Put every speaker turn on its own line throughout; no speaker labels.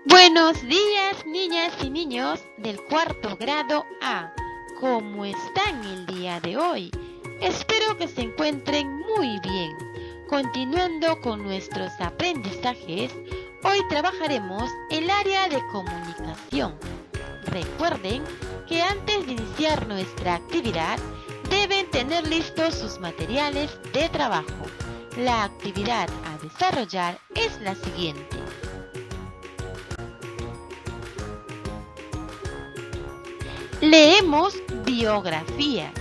Buenos días, niñas y niños del cuarto grado A. ¿Cómo están el día de hoy? Espero que se encuentren muy bien. Continuando con nuestros aprendizajes, hoy trabajaremos el área de comunicación. Recuerden que antes de iniciar nuestra actividad, deben tener listos sus materiales de trabajo. La actividad a desarrollar es la siguiente. Leemos biografías.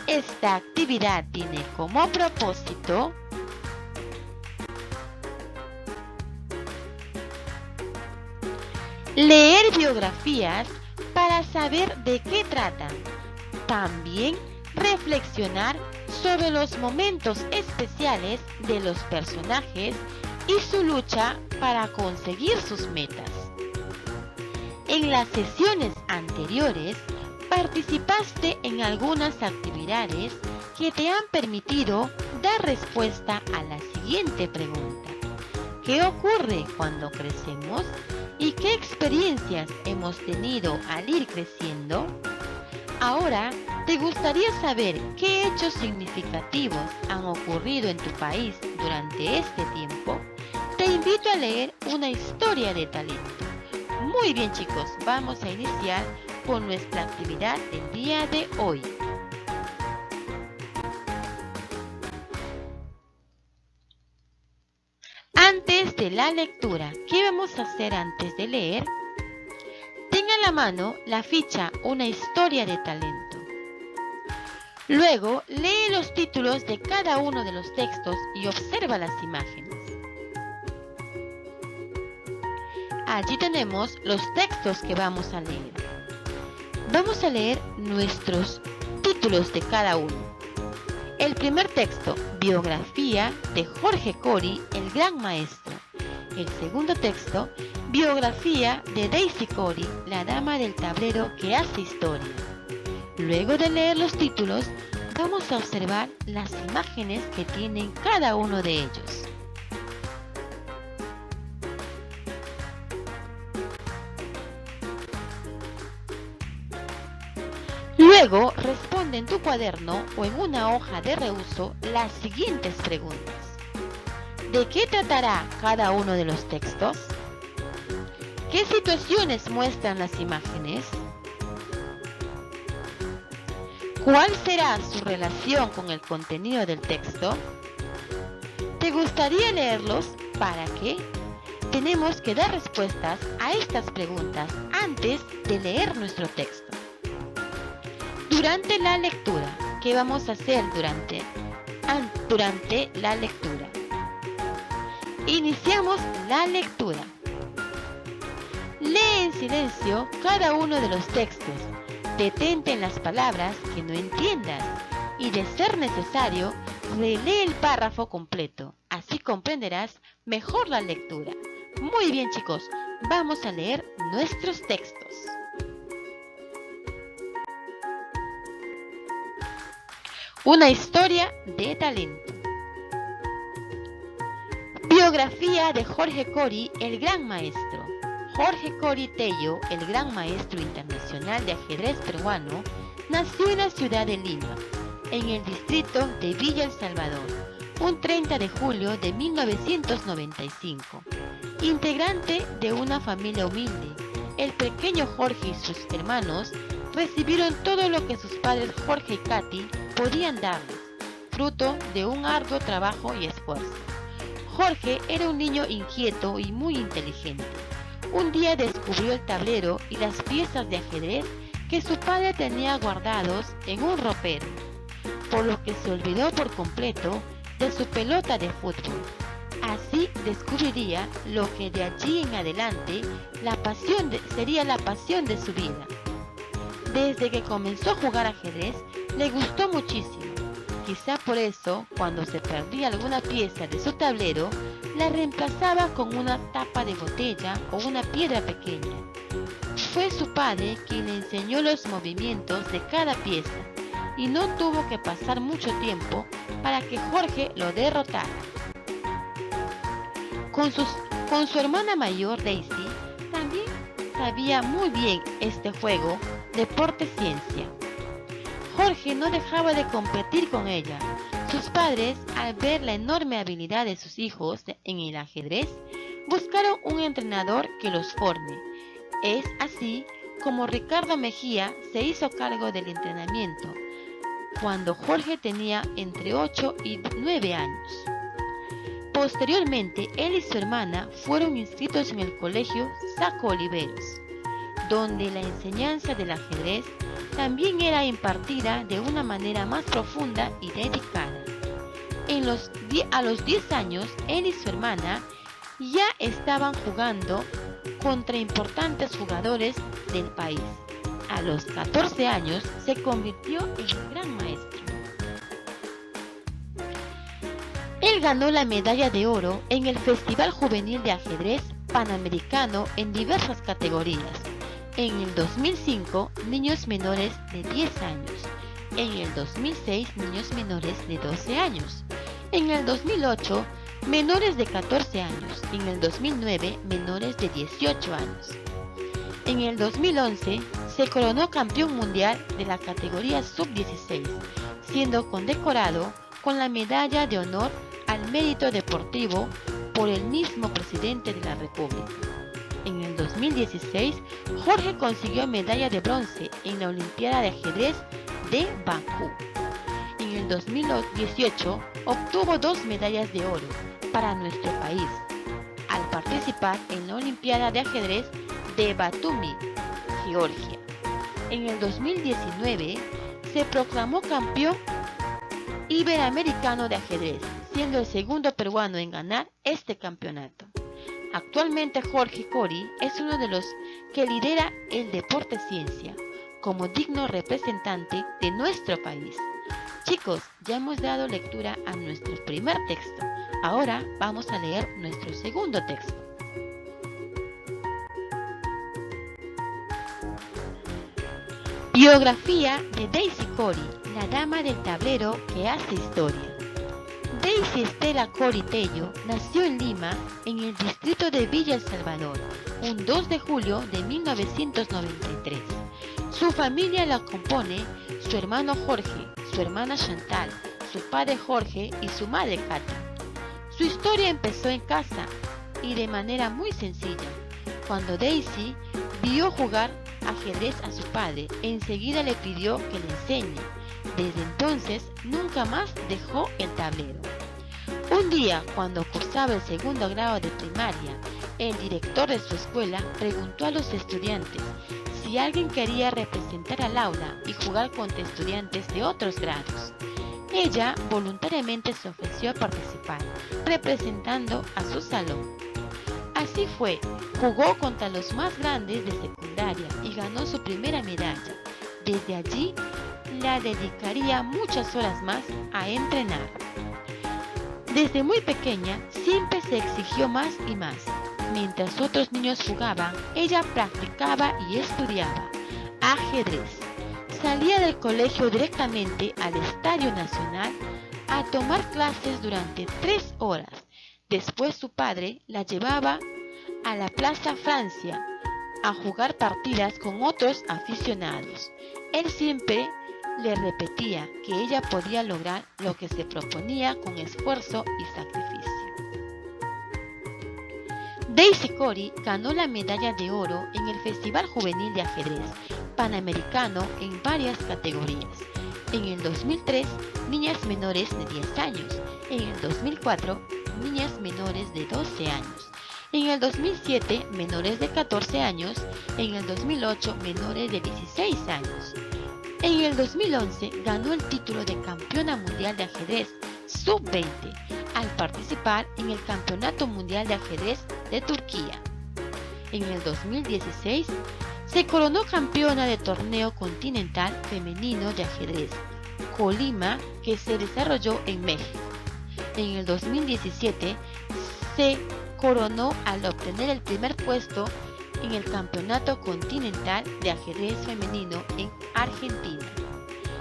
Esta actividad tiene como propósito leer biografías para saber de qué tratan. También reflexionar sobre los momentos especiales de los personajes y su lucha para conseguir sus metas. En las sesiones anteriores, participaste en algunas actividades que te han permitido dar respuesta a la siguiente pregunta. ¿Qué ocurre cuando crecemos? ¿Y qué experiencias hemos tenido al ir creciendo? Ahora, ¿te gustaría saber qué hechos significativos han ocurrido en tu país durante este tiempo? Te invito a leer una historia de talento. Muy bien, chicos, vamos a iniciar con nuestra actividad del día de hoy. Antes de la lectura, ¿qué vamos a hacer antes de leer? Ten a la mano la ficha Una historia de talento. Luego, lee los títulos de cada uno de los textos y observa las imágenes. Allí tenemos los textos que vamos a leer. Vamos a leer nuestros títulos de cada uno. El primer texto, biografía de Jorge Cory, el gran maestro. El segundo texto, biografía de Daisy Cory, la dama del tablero que hace historia. Luego de leer los títulos, vamos a observar las imágenes que tienen cada uno de ellos. Luego, responde en tu cuaderno o en una hoja de reuso las siguientes preguntas. ¿De qué tratará cada uno de los textos? ¿Qué situaciones muestran las imágenes? ¿Cuál será su relación con el contenido del texto? ¿Te gustaría leerlos? ¿Para qué? Tenemos que dar respuestas a estas preguntas antes de leer nuestro texto. Durante la lectura, ¿qué vamos a hacer durante la lectura? Iniciamos la lectura. Lee en silencio cada uno de los textos. Detente en las palabras que no entiendas y, de ser necesario, relee el párrafo completo. Así comprenderás mejor la lectura. Muy bien, chicos, vamos a leer nuestros textos. Una historia de talento. Biografía de Jorge Cory, el gran maestro. Jorge Cory Tello, el gran maestro internacional de ajedrez peruano, nació en la ciudad de Lima, en el distrito de Villa El Salvador, un 30 de julio de 1995. Integrante de una familia humilde, el pequeño Jorge y sus hermanos recibieron todo lo que sus padres Jorge y Katy podían darles, fruto de un arduo trabajo y esfuerzo. Jorge era un niño inquieto y muy inteligente. Un día descubrió el tablero y las piezas de ajedrez que su padre tenía guardados en un ropero, por lo que se olvidó por completo de su pelota de fútbol. Así descubriría lo que de allí en adelante sería la pasión de su vida. Desde que comenzó a jugar ajedrez, le gustó muchísimo. Quizá por eso, cuando se perdía alguna pieza de su tablero, la reemplazaba con una tapa de botella o una piedra pequeña. Fue su padre quien le enseñó los movimientos de cada pieza y no tuvo que pasar mucho tiempo para que Jorge lo derrotara. Con su hermana mayor, Daisy, también sabía muy bien este juego, deporte ciencia. Jorge no dejaba de competir con ella. Sus padres, al ver la enorme habilidad de sus hijos en el ajedrez, buscaron un entrenador que los forme. Es así como Ricardo Mejía se hizo cargo del entrenamiento, cuando Jorge tenía entre 8 y 9 años. Posteriormente, él y su hermana fueron inscritos en el colegio Saco Oliveros, donde la enseñanza del ajedrez también era impartida de una manera más profunda y dedicada. A los 10 años, él y su hermana ya estaban jugando contra importantes jugadores del país. A los 14 años se convirtió en el gran maestro. Él ganó la medalla de oro en el Festival Juvenil de Ajedrez Panamericano en diversas categorías. En el 2005, niños menores de 10 años. En el 2006, niños menores de 12 años. En el 2008, menores de 14 años. En el 2009, menores de 18 años. En el 2011, se coronó campeón mundial de la categoría sub-16, siendo condecorado con la medalla de honor al mérito deportivo por el mismo presidente de la República. En el 2016, Jorge consiguió medalla de bronce en la Olimpiada de Ajedrez de Bakú. En el 2018, obtuvo 2 medallas de oro para nuestro país, al participar en la Olimpiada de Ajedrez de Batumi, Georgia. En el 2019, se proclamó campeón iberoamericano de ajedrez, siendo el segundo peruano en ganar este campeonato. Actualmente Jorge Cori es uno de los que lidera el deporte ciencia, como digno representante de nuestro país. Chicos, ya hemos dado lectura a nuestro primer texto. Ahora vamos a leer nuestro segundo texto. Biografía de Daisy Cori, la dama del tablero que hace historia. Daisy Estela Cori Tello nació en Lima, en el distrito de Villa El Salvador, un 2 de julio de 1993. Su familia la compone su hermano Jorge, su hermana Chantal, su padre Jorge y su madre Katy. Su historia empezó en casa y de manera muy sencilla. Cuando Daisy vio jugar ajedrez a su padre, enseguida le pidió que le enseñe. Desde entonces nunca más dejó el tablero. Un día, cuando cursaba el segundo grado de primaria, el director de su escuela preguntó a los estudiantes si alguien quería representar al aula y jugar contra estudiantes de otros grados. Ella voluntariamente se ofreció a participar, representando a su salón. Así fue, jugó contra los más grandes de secundaria y ganó su primera medalla. Desde allí, la dedicaría muchas horas más a entrenar. Desde muy pequeña, siempre se exigió más y más. Mientras otros niños jugaban, ella practicaba y estudiaba ajedrez. Salía del colegio directamente al Estadio Nacional a tomar clases durante 3 horas. Después su padre la llevaba a la Plaza Francia a jugar partidas con otros aficionados. Él siempre le repetía que ella podía lograr lo que se proponía con esfuerzo y sacrificio. Daisy Cori ganó la medalla de oro en el Festival Juvenil de Ajedrez Panamericano en varias categorías. En el 2003, niñas menores de 10 años. En el 2004, niñas menores de 12 años. En el 2007, menores de 14 años. En el 2008, menores de 16 años. En el 2011, ganó el título de campeona mundial de ajedrez sub-20 al participar en el Campeonato Mundial de Ajedrez de Turquía. En el 2016, se coronó campeona de torneo continental femenino de ajedrez, Colima, que se desarrolló en México. En el 2017, se coronó al obtener el primer puesto en el Campeonato Continental de Ajedrez Femenino en Argentina.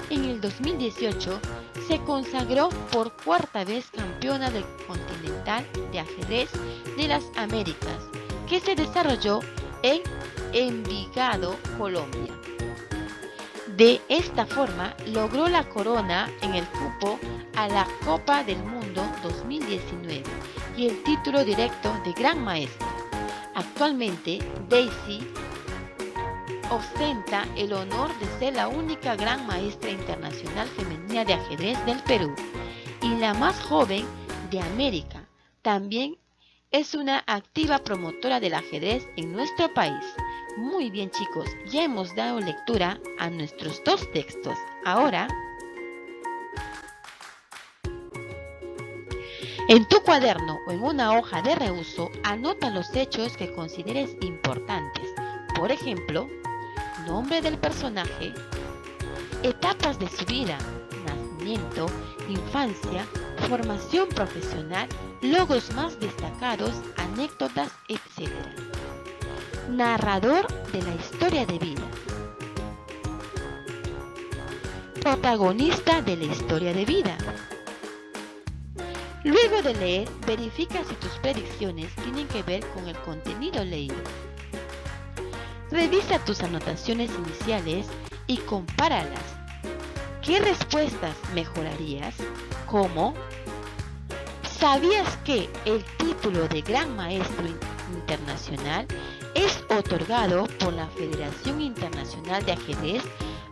En el 2018, se consagró por 4ª vez campeona del Continental de Ajedrez de las Américas, que se desarrolló en Envigado, Colombia. De esta forma logró la corona en el cupo a la Copa del Mundo 2019 y el título directo de Gran Maestra. Actualmente, Daisy ostenta el honor de ser la única Gran Maestra Internacional Femenina de Ajedrez del Perú y la más joven de América. También es una activa promotora del ajedrez en nuestro país. Muy bien, chicos, ya hemos dado lectura a nuestros 2 textos. Ahora, en tu cuaderno o en una hoja de reuso, anota los hechos que consideres importantes. Por ejemplo, nombre del personaje, etapas de su vida, nacimiento, infancia, formación profesional, logros más destacados, anécdotas, etc. Narrador de la historia de vida. Protagonista de la historia de vida. Luego de leer, verifica si tus predicciones tienen que ver con el contenido leído. Revisa tus anotaciones iniciales y compáralas. ¿Qué respuestas mejorarías? ¿Cómo? ¿Sabías que el título de Gran Maestro Internacional es otorgado por la Federación Internacional de Ajedrez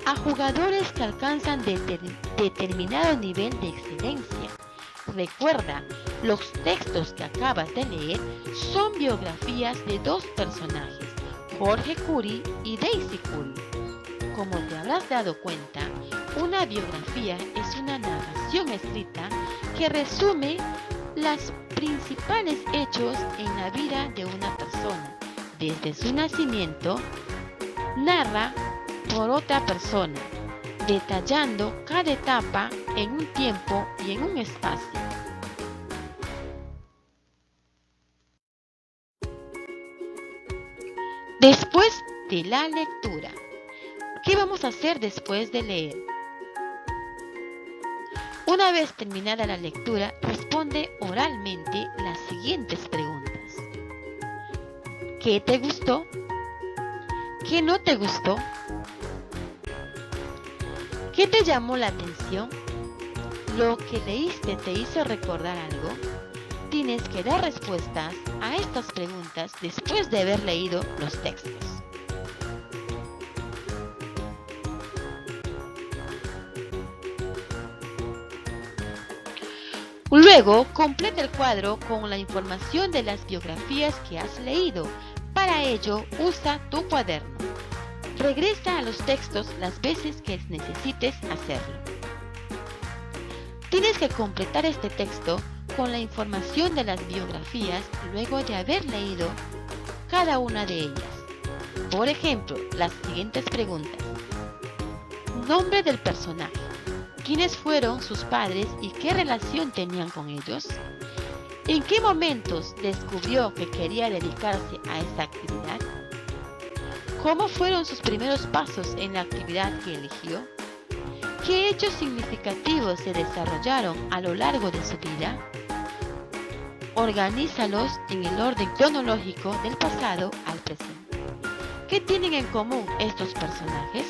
a jugadores que alcanzan determinado nivel de excelencia? Recuerda, los textos que acabas de leer son biografías de 2 personajes, Jorge Curie y Daisy Curie. Como te habrás dado cuenta, una biografía es una narración escrita que resume los principales hechos en la vida de una persona, desde su nacimiento, narra por otra persona, detallando cada etapa en un tiempo y en un espacio. Después de la lectura, ¿qué vamos a hacer después de leer? Una vez terminada la lectura, responde oralmente las siguientes preguntas. ¿Qué te gustó? ¿Qué no te gustó? ¿Qué te llamó la atención? ¿Lo que leíste te hizo recordar algo? Tienes que dar respuestas a estas preguntas después de haber leído los textos. Luego, completa el cuadro con la información de las biografías que has leído. Para ello, usa tu cuaderno. Regresa a los textos las veces que necesites hacerlo. Tienes que completar este texto con la información de las biografías luego de haber leído cada una de ellas. Por ejemplo, las siguientes preguntas. Nombre del personaje. ¿Quiénes fueron sus padres y qué relación tenían con ellos? ¿En qué momentos descubrió que quería dedicarse a esta actividad? ¿Cómo fueron sus primeros pasos en la actividad que eligió? ¿Qué hechos significativos se desarrollaron a lo largo de su vida? Organízalos en el orden cronológico del pasado al presente. ¿Qué tienen en común estos personajes?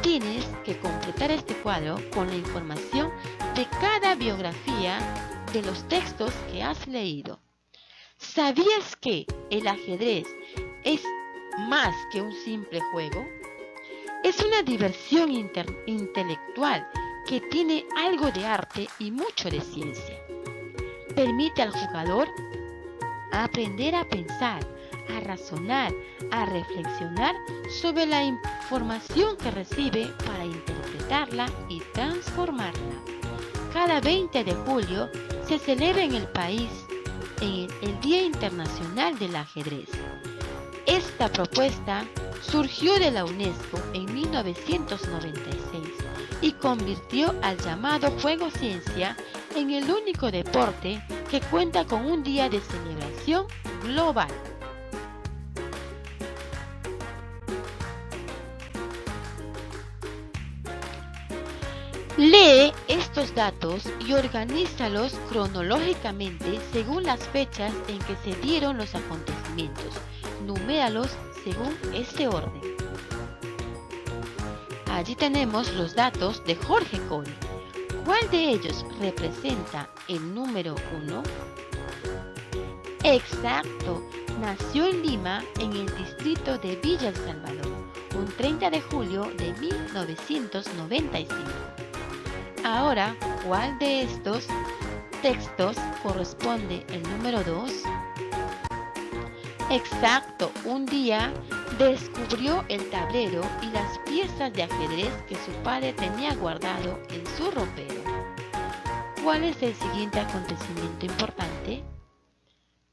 Tienes que completar este cuadro con la información de cada biografía de los textos que has leído. ¿Sabías que el ajedrez es más que un simple juego? Es una diversión intelectual que tiene algo de arte y mucho de ciencia. Permite al jugador aprender a pensar, a razonar, a reflexionar sobre la información que recibe para interpretarla y transformarla. Cada 20 de julio se celebra en el país el Día Internacional del Ajedrez. Esta propuesta surgió de la UNESCO en 1996 y convirtió al llamado juego ciencia en el único deporte que cuenta con un día de celebración global. Lee estos datos y organízalos cronológicamente según las fechas en que se dieron los acontecimientos. numéralos según este orden. Allí tenemos los datos de Jorge Cory. ¿Cuál de ellos representa el número 1? Exacto, nació en Lima, en el distrito de Villa El Salvador, un 30 de julio de 1995. Ahora, ¿cuál de estos textos corresponde el número 2? Exacto, un día descubrió el tablero y las piezas de ajedrez que su padre tenía guardado en su ropero. ¿Cuál es el siguiente acontecimiento importante?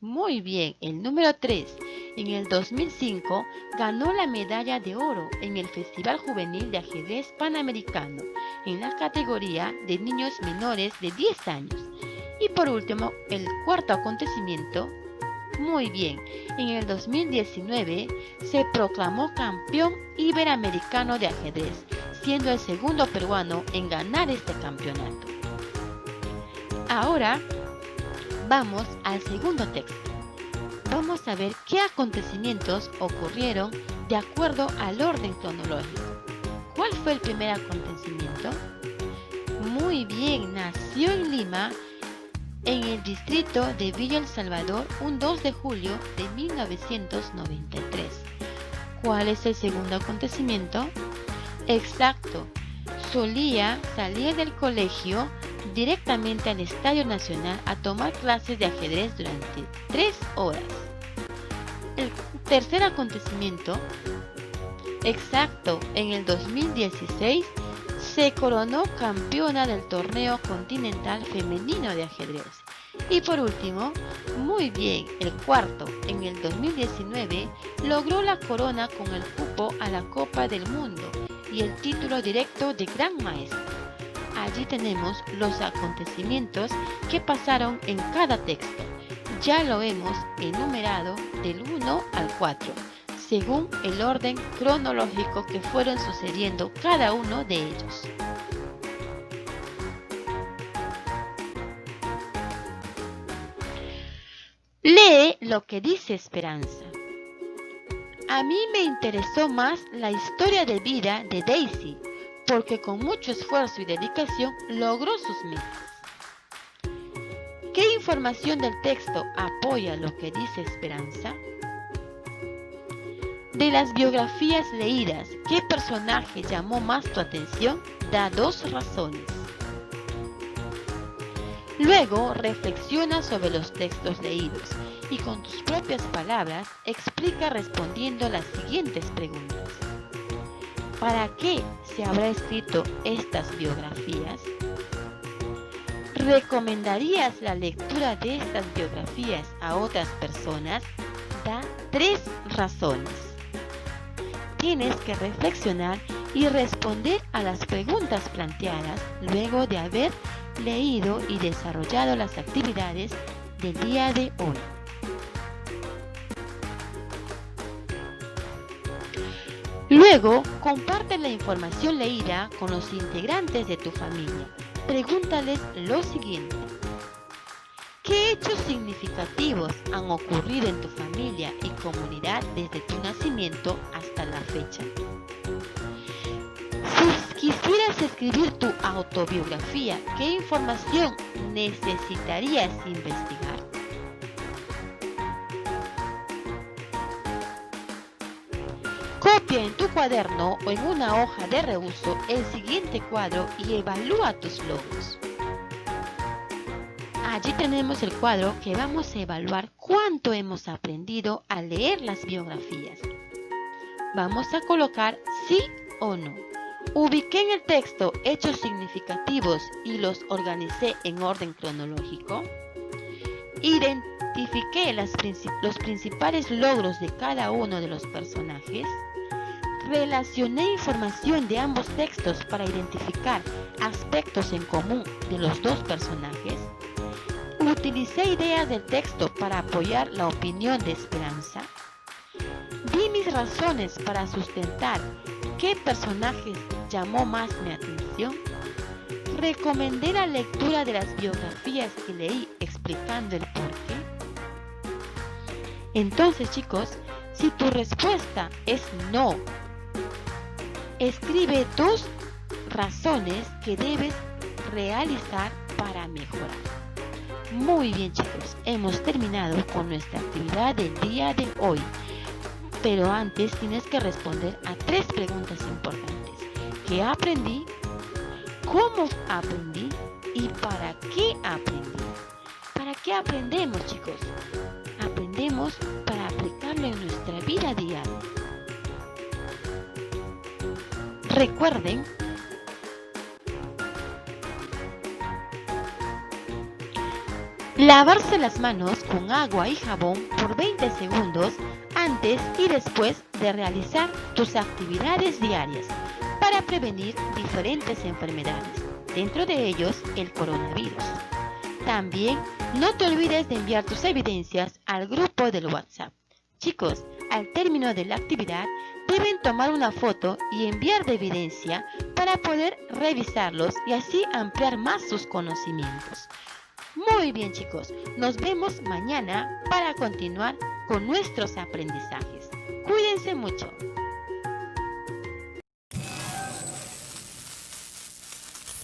Muy bien, el número 3. En el 2005 ganó la medalla de oro en el Festival Juvenil de Ajedrez Panamericano en la categoría de niños menores de 10 años. Y por último, el cuarto acontecimiento. Muy bien, en el 2019 se proclamó campeón iberoamericano de ajedrez, siendo el segundo peruano en ganar este campeonato. Ahora vamos al segundo texto. Vamos a ver qué acontecimientos ocurrieron de acuerdo al orden cronológico. ¿Cuál fue el primer acontecimiento? Muy bien, nació en Lima, en el distrito de Villa El Salvador, un 2 de julio de 1993. ¿Cuál es el segundo acontecimiento? Exacto, solía salir del colegio directamente al Estadio Nacional a tomar clases de ajedrez durante 3 horas. El tercer acontecimiento, exacto, en el 2016 se coronó campeona del torneo continental femenino de ajedrez. Y por último, muy bien, el cuarto, en el 2019 logró la corona con el cupo a la Copa del Mundo y el título directo de Gran Maestro. Allí tenemos los acontecimientos que pasaron en cada texto. Ya lo hemos enumerado del 1 al 4, según el orden cronológico que fueron sucediendo cada uno de ellos. Lee lo que dice Esperanza. A mí me interesó más la historia de vida de Daisy, porque con mucho esfuerzo y dedicación logró sus metas. ¿Qué información del texto apoya lo que dice Esperanza? De las biografías leídas, ¿qué personaje llamó más tu atención? Da 2 razones. Luego reflexiona sobre los textos leídos y con tus propias palabras explica respondiendo las siguientes preguntas. ¿Para qué se habrá escrito estas biografías? ¿Recomendarías la lectura de estas biografías a otras personas? Da 3 razones. Tienes que reflexionar y responder a las preguntas planteadas luego de haber leído y desarrollado las actividades del día de hoy. Luego, comparte la información leída con los integrantes de tu familia. Pregúntales lo siguiente. ¿Qué hechos significativos han ocurrido en tu familia y comunidad desde tu nacimiento hasta la fecha? Si quisieras escribir tu autobiografía, ¿qué información necesitarías investigar? Copia en tu cuaderno o en una hoja de reuso el siguiente cuadro y evalúa tus logros. Allí tenemos el cuadro que vamos a evaluar cuánto hemos aprendido al leer las biografías. Vamos a colocar sí o no. Ubiqué en el texto hechos significativos y los organicé en orden cronológico. Identifiqué los principales logros de cada uno de los personajes. Relacioné información de ambos textos para identificar aspectos en común de los dos personajes. Utilicé ideas del texto para apoyar la opinión de Esperanza. Di mis razones para sustentar qué personajes llamó más mi atención. Recomendé la lectura de las biografías que leí explicando el porqué. Entonces, chicos, Si tu respuesta es no, escribe 2 razones que debes realizar para mejorar. Muy bien, chicos, hemos terminado con nuestra actividad del día de hoy. Pero antes tienes que responder a 3 preguntas importantes. ¿Qué aprendí? ¿Cómo aprendí? ¿Y para qué aprendí? ¿Para qué aprendemos, chicos? Aprendemos para aplicarlo en nuestra vida diaria. Recuerden lavarse las manos con agua y jabón por 20 segundos antes y después de realizar tus actividades diarias para prevenir diferentes enfermedades, dentro de ellos el coronavirus. También no te olvides de enviar tus evidencias al grupo del WhatsApp. Chicos, al término de la actividad deben tomar una foto y enviar de evidencia para poder revisarlos y así ampliar más sus conocimientos. Muy bien, chicos, nos vemos mañana para continuar con nuestros aprendizajes. Cuídense mucho.